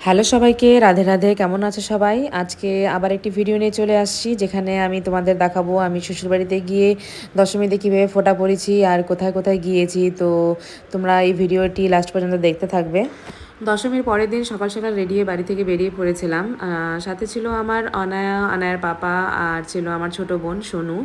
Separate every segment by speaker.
Speaker 1: Hello সবাইকে, রাধে রাধে। কেমন আছো সবাই? আজকে আবার একটি ভিডিও নিয়ে চলে আসছি, যেখানে আমি তোমাদের দেখাবো আমি শ্বশুরবাড়িতে গিয়ে দশমীতে কীভাবে ফোঁটা পড়েছি আর কোথায় কোথায় গিয়েছি। তো তোমরা এই ভিডিওটি লাস্ট পর্যন্ত দেখতে থাকবে। দশমীর পরের দিন সকাল সকাল রেডি হয়ে বাড়ি থেকে বেরিয়ে পড়েছিলাম। সাথে ছিল আমার অনায়ার পাপা, আর ছিল আমার ছোট বোন সোনু।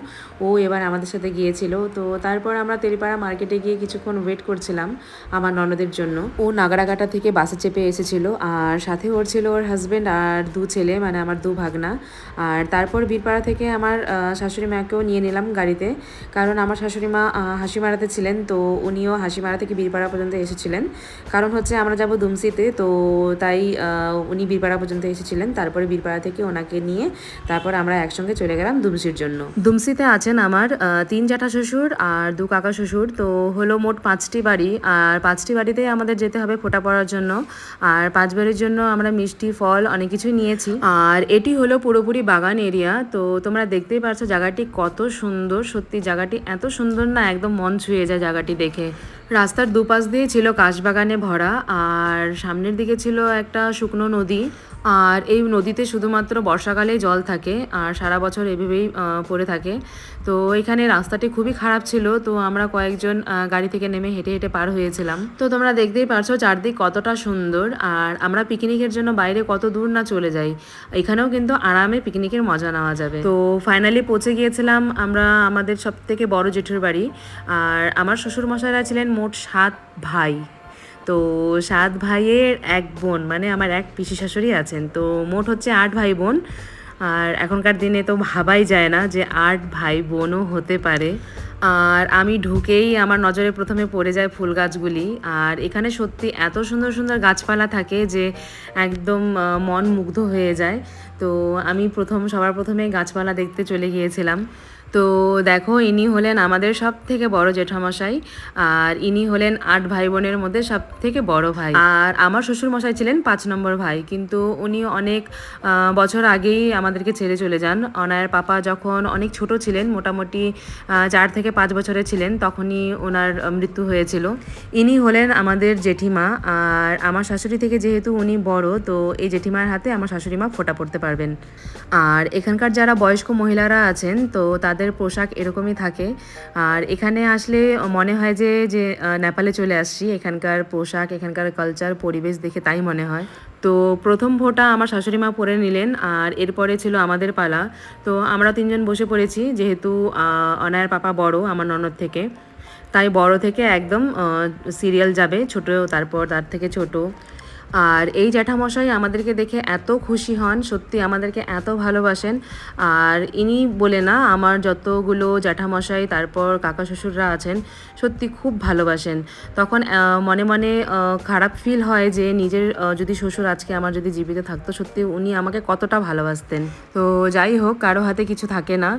Speaker 1: ও এবার আমাদের সাথে গিয়েছিল। তো তারপর আমরা তেলিপাড়া মার্কেটে গিয়ে কিছুক্ষণ ওয়েট করছিলাম আমার ননদের জন্য। ও নাগরাঘাটা থেকে বাসে চেপে এসেছিল, আর সাথে ওর ছিল ওর হাজব্যান্ড আর দু ছেলে, মানে আমার দু ভাগনা। আর তারপর বীরপাড়া থেকে আমার শাশুড়ি মাকেও নিয়ে নিলাম গাড়িতে, কারণ আমার শাশুড়ি মা হাসিমারাতে ছিলেন। তো উনিও হাসিমারা থেকে বীরপাড়া পর্যন্ত এসেছিলেন, কারণ হচ্ছে আমরা যাব দুমসিতে। তো তাই উনি বীরপাড়া পর্যন্ত এসেছিলেন। তারপরে বীরপাড়া থেকে ওনাকে নিয়ে তারপর আমরা একসঙ্গে চলে গেলাম দুমসির জন্য। দুমসিতে আছেন আমার 3 জ্যাঠা শ্বশুর আর 2 কাকা শ্বশুর। তো হলো মোট 5টি বাড়ি, আর 5টি বাড়িতে আমাদের যেতে হবে ফোঁটা পড়ার জন্য। আর 5 বাড়ির জন্য আমরা মিষ্টি ফল অনেক কিছুই নিয়েছি। আর এটি হলো পুরোপুরি বাগান এরিয়া। তো তোমরা দেখতেই পারছো জায়গাটি কত সুন্দর। সত্যি জায়গাটি এত সুন্দর না, একদম মন ছুঁয়ে যায় জায়গাটি দেখে। রাস্তার দুপাশ দিয়ে ছিল কাশবাগানে ভরা, আর সামনের দিকে ছিল একটা শুকনো নদী। আর এই নদীতে শুধুমাত্র বর্ষাকালেই জল থাকে, আর সারা বছর এভাবেই পড়ে থাকে। তো এখানে রাস্তাটি খুবই খারাপ ছিল। তো আমরা কয়েকজন গাড়ি থেকে নেমে হেঁটে হেঁটে পার হয়েছিলাম। তো তোমরা দেখতেই পারছো চারদিক কতটা সুন্দর। আর আমরা পিকনিকের জন্য বাইরে কত দূর না চলে যাই, এখানেও কিন্তু আরামে পিকনিকের মজা নেওয়া যাবে। তো ফাইনালি পৌঁছে গিয়েছিলাম আমরা আমাদের সব থেকে বড় জেঠুর বাড়ি। আর আমার শ্বশুরমশাইরা ছিলেন মোট 7 ভাই। তো 7 ভাইয়ের এক বোন, মানে আমার এক পিসি শাশুড়ি আছেন। তো মোট হচ্ছে 8 ভাই বোন। আর এখনকার দিনে তো ভাবাই যায় না যে 8 ভাই বোনও হতে পারে। আর আমি ঢুকেই আমার নজরে প্রথমে পড়ে যায় ফুল গাছগুলি। আর এখানে সত্যি এত সুন্দর সুন্দর গাছপালা থাকে যে একদম মন মুগ্ধ হয়ে যায়। তো আমি সবার প্রথমে গাছপালা দেখতে চলে গিয়েছিলাম। তো দেখো, ইনি হলেন আমাদের সব থেকে বড় জেঠামশাই। আর ইনি হলেন 8 ভাই বোনের মধ্যে সব থেকে বড় ভাই। আর আমার শ্বশুরমশাই ছিলেন 5 নম্বর ভাই, কিন্তু উনি অনেক বছর আগেই আমাদেরকে ছেড়ে চলে যান। অনায়ের পাপা যখন অনেক ছোট ছিলেন, মোটামুটি 4 থেকে 5 বছরের ছিলেন, তখনই ওনার মৃত্যু হয়েছিল। ইনি হলেন আমাদের জেঠিমা। আর আমার শাশুড়ি থেকে যেহেতু উনি বড়, তো এই জেঠিমার হাতে আমার শাশুড়ি মা ফোঁটা পড়তে পারবেন। আর এখানকার যারা বয়স্ক মহিলারা আছেন, তো তাদের পোশাক এরকমই থাকে। আর এখানে আসলে মনে হয় যে নেপালে চলে আসছি। এখানকার পোশাক, এখানকার কালচার, পরিবেশ দেখে তাই মনে হয়। তো প্রথম ফোঁটা আমার শাশুড়ি মা পরে নিলেন, আর এরপরে ছিল আমাদের পালা। তো আমরা 3 জন বসে পড়েছি, যেহেতু অনায়ের পাপা বড় আমার ননদ থেকে, তাই বড় থেকে একদম সিরিয়াল যাবে, ছোট তারপর তার থেকে ছোট। আর এই জ্যাঠামশাই আমাদেরকে দেখে এত খুশি হন, সত্যি আমাদেরকে এত ভালোবাসেন। আর ইনি বলে না, আমার যতগুলো জ্যাঠামশাই তারপর কাকা শ্বশুররা আছেন, সত্যি খুব ভালোবাসেন। তখন মনে মনে খারাপ ফিল হয় যে নিজের যদি শ্বশুর আজকে আমার যদি জীবিত থাকতো, সত্যি উনি আমাকে কতটা ভালোবাসতেন। তো যাই হোক, কারো হাতে কিছু থাকে না।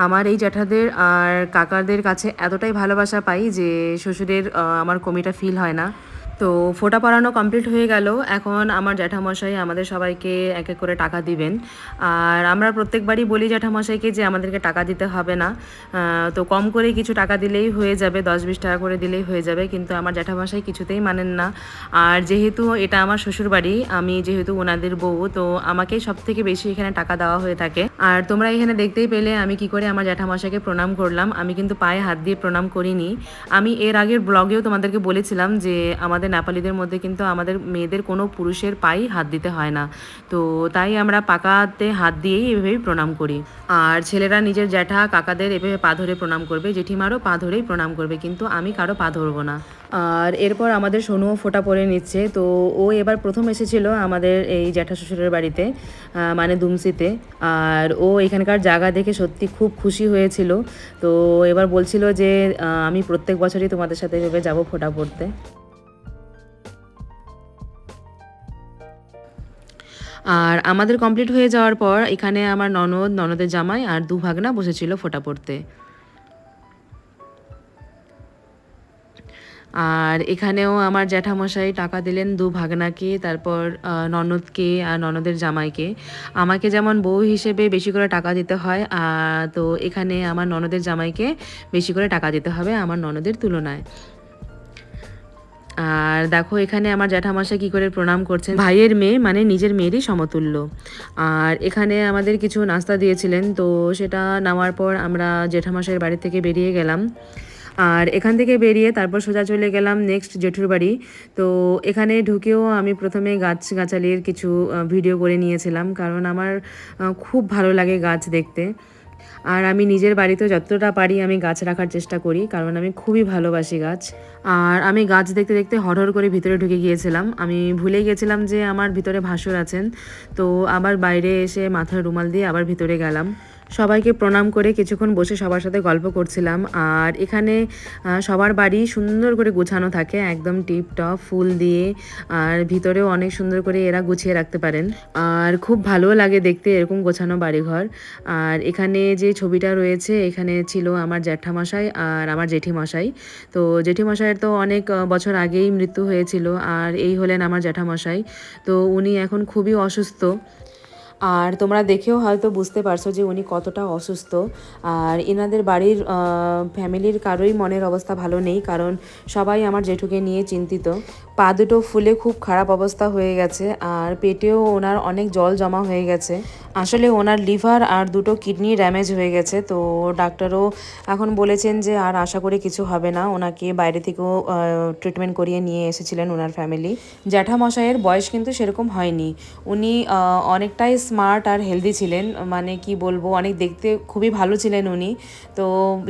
Speaker 1: আমার এই জ্যাঠাদের আর কাকাদের কাছে এতটাই ভালোবাসা পাই যে শ্বশুরের আমার কমিটা ফিল হয় না। তো ফোঁটা পড়ানো কমপ্লিট হয়ে গেল। এখন আমার জ্যাঠামশাই আমাদের সবাইকে এক এক করে টাকা দিবেন। আর আমরা প্রত্যেকবারই বলি জ্যাঠামশাইকে যে আমাদেরকে টাকা দিতে হবে না, তো কম করে কিছু টাকা দিলেই হয়ে যাবে, 10-20 টাকা করে দিলেই হয়ে যাবে। কিন্তু আমার জ্যাঠামশাই কিছুতেই মানেন না। আর যেহেতু এটা আমার শ্বশুরবাড়ি, আমি যেহেতু ওনাদের বউ, তো আমাকেই সব থেকে বেশি এখানে টাকা দেওয়া হয়ে থাকে। আর তোমরা এখানে দেখতেই পেলে আমি কি করে আমার জ্যাঠামশাইকে প্রণাম করলাম। আমি কিন্তু পায়ে হাত দিয়ে প্রণাম করিনি। আমি এর আগের ব্লগেও তোমাদেরকে বলেছিলাম যে আমাদের নেপালিদের মধ্যে কিন্তু আমাদের মেয়েদের কোনো পুরুষের পায়ে হাত দিতে হয় না। তো তাই আমরা পাকাতে হাত দিয়েই এভাবেই প্রণাম করি। আর ছেলেরা নিজের জ্যাঠা কাকাদের এভাবে পা ধরে প্রণাম করবে, জেঠিমারও পা ধরেই প্রণাম করবে, কিন্তু আমি কারো পা ধরবো না। আর এরপর আমাদের সোনুও ফোঁটা পরে নিচ্ছে। তো ও এবার প্রথম এসেছিল আমাদের এই জ্যাঠা শ্বশুরের বাড়িতে, মানে দুমসিতে। আর ও এখানকার জায়গা দেখে সত্যি খুব খুশি হয়েছিল। তো এবার বলছিল যে আমি প্রত্যেক বছরই তোমাদের সাথে এভাবে যাবো ফোঁটা পড়তে। আর আমাদের কমপ্লিট হয়ে যাওয়ার পর এখানে আমার ননদের জামাই আর 2 ভাগনা বসেছিল ফোঁটা পড়তে। আর এখানেও আমার জ্যাঠামশাই টাকা দিলেন 2 ভাগনাকে, তারপর ননদকে আর ননদের জামাইকে। আমাকে যেমন বউ হিসেবে বেশি করে টাকা দিতে হয়, তো এখানে আমার ননদের জামাইকে বেশি করে টাকা দিতে হবে আমার ননদের তুলনায়। আর দেখো এখানে আমার জ্যাঠামশাই কী করে প্রণাম করছেন, ভাইয়ের মেয়ে মানে নিজের মেয়েরই সমতুল্য। আর এখানে আমাদের কিছু নাস্তা দিয়েছিলেন, তো সেটা নেওয়ার পর আমরা জেঠামশাইয়ের বাড়ি থেকে বেরিয়ে গেলাম। আর এখান থেকে বেরিয়ে তারপর সোজা চলে গেলাম নেক্সট জেঠুর বাড়ি। তো এখানে ঢুকেও আমি প্রথমে গাছগাছালির কিছু ভিডিও করে নিয়েছিলাম, কারণ আমার খুব ভালো লাগে গাছ দেখতে। আর আমি নিজের বাড়িতেও যতটা পারি আমি গাছ রাখার চেষ্টা করি, কারণ আমি খুবই ভালোবাসি গাছ। আর আমি গাছ দেখতে দেখতে হড়হড় করে ভিতরে ঢুকে গিয়েছিলাম। আমি ভুলে গেছিলাম যে আমার ভিতরে ভাসুর আছেন। তো আবার বাইরে এসে মাথায় রুমাল দিয়ে আবার ভিতরে গেলাম। সবাইকে প্রণাম করে কিছুক্ষণ বসে সবার সাথে গল্প করছিলাম। আর এখানে সবার বাড়ি সুন্দর করে গোছানো থাকে, একদম টিপ টপ ফুল দিয়ে। আর ভিতরেও অনেক সুন্দর করে এরা গুছিয়ে রাখতে পারেন। আর খুব ভালো লাগে দেখতে এরকম গোছানো বাড়িঘর। আর এখানে যে ছবিটা রয়েছে, এখানে ছিল আমার জ্যাঠামশাই আর আমার জেঠিমশাই। তো জেঠিমশাইয়ের তো অনেক বছর আগেই মৃত্যু হয়েছিল, আর এই হলেন আমার জ্যাঠামশাই। তো উনি এখন খুবই অসুস্থ। আর তোমরা দেখেও হয়তো বুঝতে পারছো যে উনি কতটা অসুস্থ। আর এনাদের বাড়ির ফ্যামিলির কারোই মনের অবস্থা ভালো নেই, কারণ সবাই আমার জেঠুকে নিয়ে চিন্তিত। পা দুটো ফুলে খুব খারাপ অবস্থা হয়ে গেছে, আর পেটেও ওনার অনেক জল জমা হয়ে গেছে। আসলে ওনার লিভার আর দুটো কিডনি ড্যামেজ হয়ে গেছে। তো ডাক্তারও এখন বলেছেন যে আর আশা করি কিছু হবে না। ওনাকে বাইরে থেকেও ট্রিটমেন্ট করিয়ে নিয়ে এসেছিলেন ওনার ফ্যামিলি। জ্যাঠামশাইয়ের বয়স কিন্তু সেরকম হয়নি। উনি অনেকটাই স্মার্ট আর হেলদি ছিলেন, মানে কি বলবো, অনেক দেখতে খুবই ভালো ছিলেন উনি। তো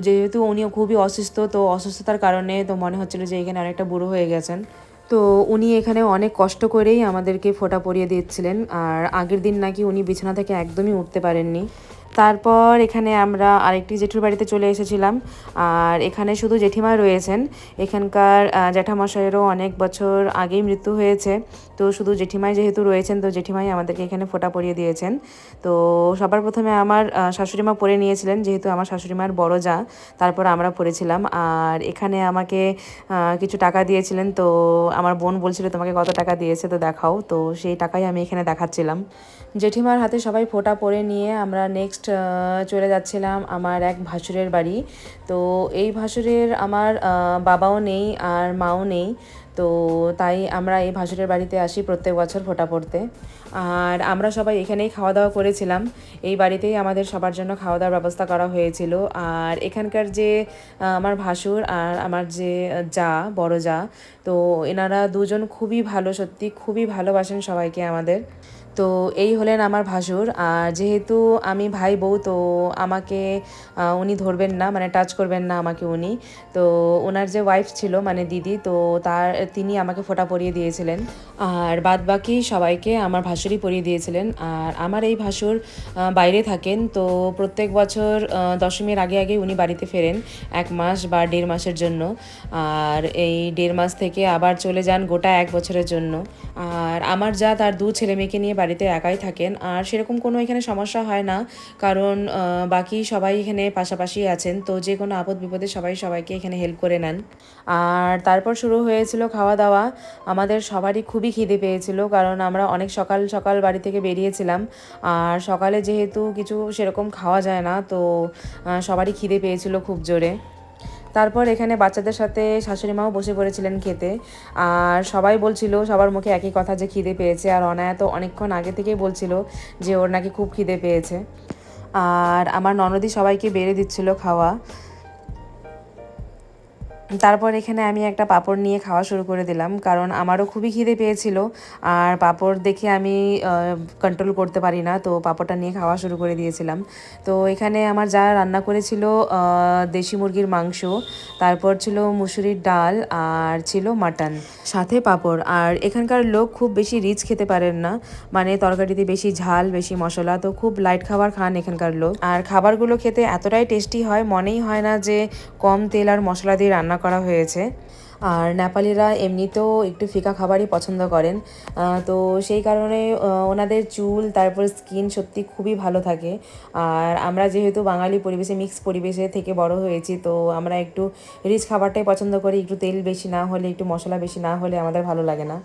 Speaker 1: যেহেতু উনিও খুবই অসুস্থ, তো অসুস্থতার কারণে তো মনে হচ্ছিল যে এখানে অনেকটা বুড়ো হয়ে গেছেন। তো উনি এখানে অনেক কষ্ট করেই আমাদেরকে ফোঁটা পরিয়ে দিচ্ছিলেন। আর আগের দিন নাকি উনি বিছানা থেকে একদমই উঠতে পারেননি। তারপর এখানে আমরা আরেকটি জেঠুর বাড়িতে চলে এসেছিলাম। আর এখানে শুধু জেঠিমা রয়েছেন। এখানকার জ্যাঠামশাইয়েরও অনেক বছর আগেই মৃত্যু হয়েছে। তো শুধু জেঠিমাই যেহেতু রয়েছেন, তো জেঠিমাই আমাদেরকে এখানে ফোঁটা পরিয়ে দিয়েছেন। তো সবার প্রথমে আমার শাশুড়িমা পরে নিয়েছিলেন, যেহেতু আমার শাশুড়িমার বড় যা। তারপর আমরা পরেছিলাম। আর এখানে আমাকে কিছু টাকা দিয়েছিলেন। তো আমার বোন বলছিল তোমাকে কত টাকা দিয়েছে, তো দেখাও। তো সেই টাকাই আমি এখানে দেখাচ্ছিলাম। জেঠিমার হাতে সবাই ফোঁটা পরে নিয়ে আমরা নেক্সট চলে যাচ্ছিলাম আমার এক ভাসুরের বাড়ি। তো এই ভাসুরের আমার বাবাও নেই আর মাও নেই। তো তাই আমরা এই ভাসুরের বাড়িতে আসি প্রত্যেক বছর ফোঁটা পড়তে। আর আমরা সবাই এখানেই খাওয়া দাওয়া করেছিলাম। এই বাড়িতেই আমাদের সবার জন্য খাওয়া দাওয়ার ব্যবস্থা করা হয়েছিল। আর এখানকার যে আমার ভাসুর আর আমার যে যা, বড় যা, তো এনারা দুজন খুবই ভালো, সত্যি খুবই ভালোবাসেন সবাইকে আমাদের। তো এই হলেন আমার ভাসুর। আর যেহেতু আমি ভাই বউ, তো আমাকে উনি ধরবেন না, মানে টাচ করবেন না আমাকে উনি। তো ওনার যে ওয়াইফ ছিল মানে দিদি, তো তিনি আমাকে ফোঁটা পরিয়ে দিয়েছিলেন। আর বাদ বাকি সবাইকে আমার ভাসুরই পরিয়ে দিয়েছিলেন। আর আমার এই ভাসুর বাইরে থাকেন, তো প্রত্যেক বছর দশমীর আগে আগে উনি বাড়িতে ফেরেন 1 মাস বা 1.5 মাসের জন্য। আর এই 1.5 মাস থেকে আবার চলে যান গোটা 1 বছরের জন্য। আর আমার যা তার 2 ছেলে মেয়েকে নিয়ে বাড়িতে একাই থাকেন। আর সেরকম কোনো এখানে সমস্যা হয় না, কারণ বাকি সবাই এখানে পাশাপাশি আছেন। তো যে কোনো আপদ বিপদে সবাই সবাইকে এখানে হেল্প করে নেন। আর তারপর শুরু হয়েছিল খাওয়া দাওয়া। আমাদের সবারই খুবই খিদে পেয়েছিল, কারণ আমরা অনেক সকাল সকাল বাড়ি থেকে বেরিয়েছিলাম। আর সকালে যেহেতু কিছু সেরকম খাওয়া যায় না, তো সবারই খিদে পেয়েছিল খুব জোরে। তারপর এখানে বাচ্চাদের সাথে শাশুড়ি মাও বসে পড়েছিলেন খেতে। আর সবাই বলছিল, সবার মুখে একই কথা যে খিদে পেয়েছে। আর অনায়া তো অনেকক্ষণ আগে থেকেই বলছিল যে ওর নাকি খুব খিদে পেয়েছে। আর আমার ননদি সবাইকে বেড়ে দিচ্ছিল খাওয়া। তারপর এখানে আমি একটা পাঁপড় নিয়ে খাওয়া শুরু করে দিলাম, কারণ আমারও খুবই খিদে পেয়েছিল। আর পাঁপড় দেখে আমি কন্ট্রোল করতে পারি না, তো পাঁপড়টা নিয়ে খাওয়া শুরু করে দিয়েছিলাম। তো এখানে আমার যা রান্না করেছিল দেশি মুরগির মাংস, তারপর ছিল মুসুরির ডাল, আর ছিল মাটন, সাথে পাঁপড়। আর এখানকার লোক খুব বেশি রিচ খেতে পারেন না, মানে তরকারিতে বেশি ঝাল বেশি মশলা, তো খুব লাইট খাবার খান এখানকার লোক। আর খাবারগুলো খেতে এতটাই টেস্টি হয়, মনেই হয় না যে কম তেল আর মশলা দিয়ে রান্না করা হয়েছে। আর নেপালিরা এমনিতেও একটু ফিকা খাবারই পছন্দ করেন। তো সেই কারণে ওনাদের চুল তারপর স্কিন সত্যি খুবই ভালো থাকে। আর আমরা যেহেতু বাঙালি পরিবেশে, মিক্স পরিবেশে থেকে বড় হয়েছি, তো আমরা একটু রিচ খাবারটাই পছন্দ করি। একটু তেল বেশি না হলে, একটু মশলা বেশি না হলে আমাদের ভালো লাগে না।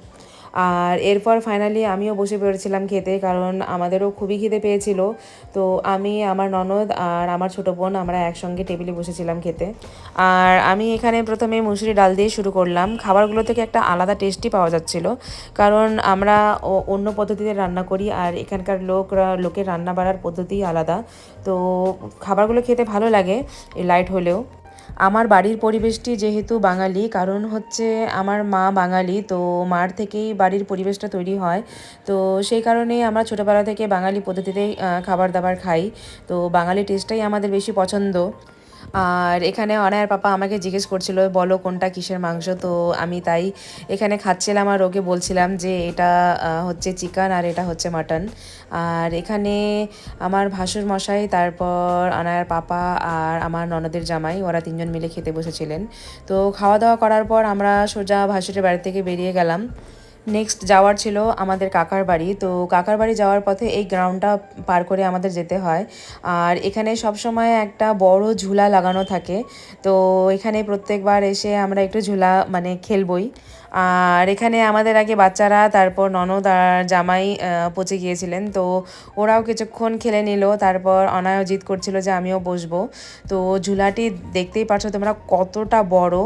Speaker 1: আর এরপর ফাইনালি আমিও বসে পড়েছিলাম খেতে, কারণ আমাদেরও খুবই খিদে পেয়েছিল। তো আমি, আমার ননদ আর আমার ছোটো বোন আমরা একসঙ্গে টেবিলে বসেছিলাম খেতে। আর আমি এখানে প্রথমে মুসুরি ডাল দিয়ে শুরু করলাম। খাবারগুলো থেকে একটা আলাদা টেস্টই পাওয়া যাচ্ছিল, কারণ আমরা অন্য পদ্ধতিতে রান্না করি আর এখানকার লোকের রান্না বাড়ার পদ্ধতিই আলাদা। তো খাবারগুলো খেতে ভালো লাগে লাইট হলেও। আমার বাড়ির পরিবেশটি যেহেতু বাঙালি, কারণ হচ্ছে আমার মা বাঙালি, তো মার থেকেই বাড়ির পরিবেশটা তৈরি হয়। তো সেই কারণেই আমরা ছোটোবেলা থেকে বাঙালি পদ্ধতিতেই খাবার দাবার খাই। তো বাঙালি টেস্টটাই আমাদের বেশি পছন্দ। আর এখানে অনায়ার পাপা আমাকে জিজ্ঞেস করছিল, বলো কোনটা কিসের মাংস। তো আমি তাই এখানে খাচ্ছিলাম আর ওকে বলছিলাম যে এটা হচ্ছে চিকেন আর এটা হচ্ছে মাটন। আর এখানে আমার ভাসুর মশাই, তারপর অনায়ার পাপা আর আমার ননদের জামাই, ওরা তিনজন মিলে খেতে বসেছিলেন। তো খাওয়া দাওয়া করার পর আমরা সোজা ভাসুরের বাড়ি থেকে বেরিয়ে গেলাম। নেক্সট যাওয়ার ছিল আমাদের কাকার বাড়ি। তো কাকার বাড়ি যাওয়ার পথে এই গ্রাউন্ডটা পার করে আমাদের যেতে হয়। আর এখানে সব সময় একটা বড় ঝুলা লাগানো থাকে। তো এখানে প্রত্যেকবার এসে আমরা একটু ঝুলা মানে খেলবই। আর এখানে আমাদের আগে বাচ্চারা, তারপর ননদ আর জামাই পচে গিয়েছিলেন। তো ওরাও কিছুক্ষণ খেলে নিল, তারপর অনায়ও জিদ করছিল যে আমিও বসবো। তো ঝুলাটি দেখতেই পাচ্ছ তোমরা কতটা বড়।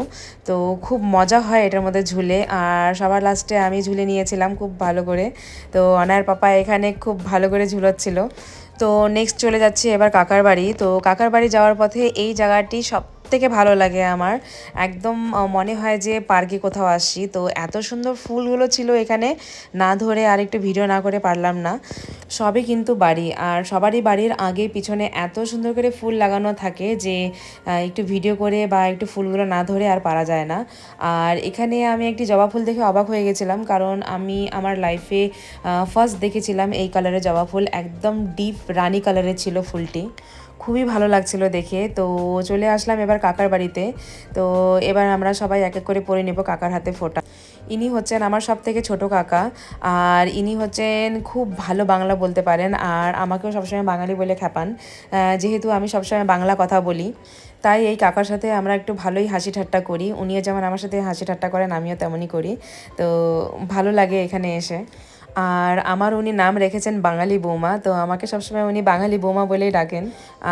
Speaker 1: তো খুব মজা হয় এটার মধ্যে ঝুলে। আর সবার লাস্টে আমি ঝুলে নিয়েছিলাম খুব ভালো করে। তো অনায়ার পাপা এখানে খুব ভালো করে ঝুলাচ্ছিল। তো নেক্সট চলে যাচ্ছি এবার কাকার বাড়ি। তো কাকার বাড়ি যাওয়ার পথে এই জায়গাটি সব থেকে ভালো লাগে আমার। একদম মনে হয় যে পার্কে কোথাও আসছি। তো এত সুন্দর ফুলগুলো ছিল এখানে, না ধরে আর একটু ভিডিও না করে পারলাম না। সবই কিন্তু বাড়ি, আর সবারই বাড়ির আগে পিছনে এত সুন্দর করে ফুল লাগানো থাকে যে একটু ভিডিও করে বা একটু ফুলগুলো না ধরে আর পারা যায় না। আর এখানে আমি একটি জবা ফুল দেখে অবাক হয়ে গেছিলাম, কারণ আমি আমার লাইফে ফার্স্ট দেখেছিলাম এই কালারের জবা ফুল। একদম ডিপ রানি কালারের ছিল ফুলটি, খুবই ভালো লাগছিল দেখে। তো চলে আসলাম এবার কাকার বাড়িতে। তো এবার আমরা সবাই এক এক করে পরে নেব কাকার হাতে ফোঁটা। ইনি হচ্ছেন আমার সব থেকে ছোটো কাকা, আর ইনি হচ্ছেন খুব ভালো বাংলা বলতে পারেন, আর আমাকেও সবসময় বাঙালি বলে খ্যাপান। যেহেতু আমি সবসময় বাংলা কথা বলি, তাই এই কাকার সাথে আমরা একটু ভালোই হাসি ঠাট্টা করি। উনিও যেমন আমার সাথে হাসি ঠাট্টা করেন, আমিও তেমনই করি। তো ভালো লাগে এখানে এসে। আর আমার উনি নাম রেখেছেন বাঙালি বৌমা, তো আমাকে সবসময় উনি বাঙালি বৌমা বলেই ডাকেন।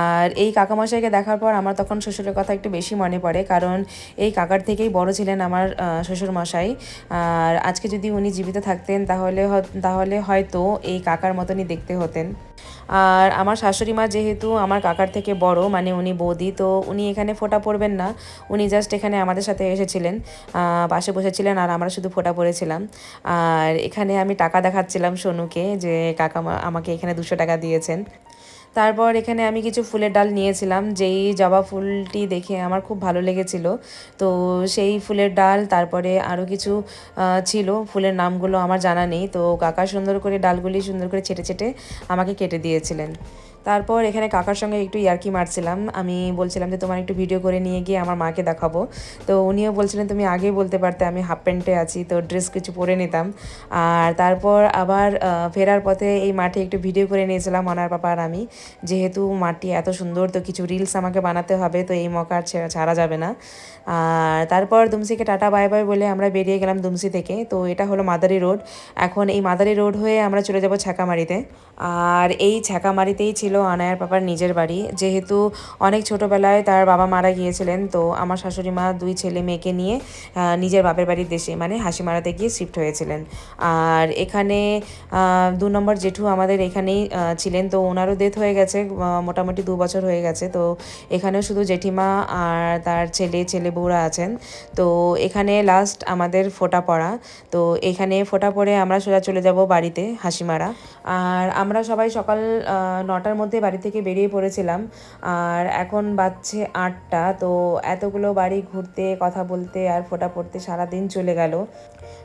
Speaker 1: আর এই কাকামশাইকে দেখার পর আমার তখন শ্বশুরের কথা একটু বেশি মনে পড়ে, কারণ এই কাকার থেকেই বড় ছিলেন আমার শ্বশুরমশাই। আর আজকে যদি উনি জীবিত থাকতেন তাহলে হয়তো এই কাকার মতনই দেখতে হতেন। আর আমার শাশুড়ি মা যেহেতু আমার কাকার থেকে বড়, মানে উনি বৌদি, তো উনি এখানে ফোঁটা পড়বেন না। উনি জাস্ট এখানে আমাদের সাথে এসেছিলেন, পাশে বসেছিলেন, আর আমরা শুধু ফোঁটা পড়েছিলাম। আর এখানে আমি টাকা দেখাচ্ছিলাম সোনুকে যে কাকা আমাকে এখানে 200 টাকা দিয়েছেন। তারপর এখানে আমি কিছু ফুলের ডাল নিয়েছিলাম, যেই জবা ফুলটি দেখে আমার খুব ভালো লেগেছিল। তো সেই ফুলের ডাল, তারপরে আরও কিছু ছিল, ফুলের নামগুলো আমার জানা নেই। তো কাকা সুন্দর করে ডালগুলি সুন্দর করে ছেটে ছেটে আমাকে কেটে দিয়েছিলেন। তারপর এখানে কাকার সঙ্গে একটু ইয়ার্কি মারছিলাম। আমি বলছিলাম যে তোমার একটু ভিডিও করে নিয়ে গিয়ে আমার মাকে দেখাবো। তো উনিও বলছিলেন তুমি আগেই বলতে পারতে, আমি হাফ প্যান্টে আছি, তো ড্রেস কিছু পরে নিতাম। আর তারপর আবার ফেরার পথে এই মাঠে একটু ভিডিও করে নিয়েছিলাম অনার পাপা আর আমি। যেহেতু মাঠটি এত সুন্দর, তো কিছু রিলস আমাকে বানাতে হবে, তো এই মৌকা ছাড়া যাবে না। আর তারপর দুমসিকে টাটা বাই বাই বলে আমরা বেরিয়ে গেলাম দুমসি থেকে। তো এটা হলো মাদারি রোড। এখন এই মাদারি রোড হয়ে আমরা চলে যাব ছ্যাঁকামারিতে। আর এই ছ্যাঁকামারিতেই ছিল আনায়ার পাপার নিজের বাড়ি। যেহেতু অনেক ছোটোবেলায় তার বাবা মারা গিয়েছিলেন, তো আমার শাশুড়ি মা 2 ছেলে মেয়েকে নিয়ে নিজের বাপের বাড়ির দেশে মানে হাসিমারাতে গিয়ে শিফট হয়েছিলেন। আর এখানে 2 নম্বর জেঠু আমাদের এখানেই ছিলেন। তো ওনারও ডেথ হয়ে গেছে, মোটামুটি 2 বছর হয়ে গেছে। তো এখানেও শুধু জেঠিমা আর তার ছেলে বউরা আছেন। তো এখানে লাস্ট আমাদের ফোঁটা পড়া। তো এখানে ফোঁটা পড়ে আমরা সোজা চলে যাব বাড়িতে হাসিমারা। আর আমরা সবাই সকাল 9টার মধ্যে বাড়ি থেকে বেরিয়ে পড়েছিলাম। আর এখন বাজছে 8টা। তো এতগুলো বাড়ি ঘুরতে, কথা বলতে আর ফোঁটা পড়তে সারাদিন চলে গেল।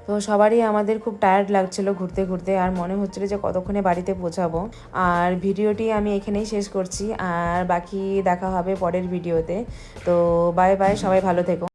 Speaker 1: তো সবারই আমাদের খুব টায়ার্ড লাগছিল ঘুরতে ঘুরতে, আর মনে হচ্ছিল যে কতক্ষণে বাড়িতে পৌঁছাবো। আর ভিডিওটি আমি এখানেই শেষ করছি, আর বাকি দেখা হবে পরের ভিডিওতে। তো বাই বাই, সবাই ভালো থেকো।